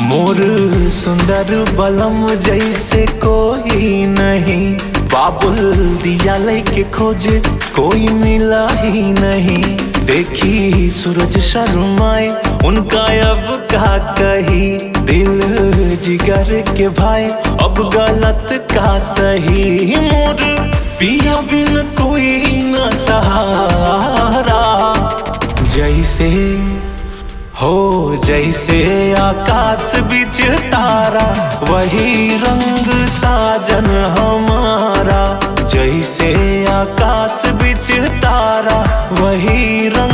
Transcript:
मोर सुंदर बलम जैसे कोई नहीं, बाबुल दिया लेके खोजे कोई मिला ही नहीं। देखी सूरज शर्माए उनका अब का कही, दिल जिगर के भाई अब गलत का सही। मोर पिया बिन कोई न सहारा, जैसे हो जैसे आकाश बीच तारा, वही रंग साजन हमारा। जैसे आकाश बीच तारा, वही रंग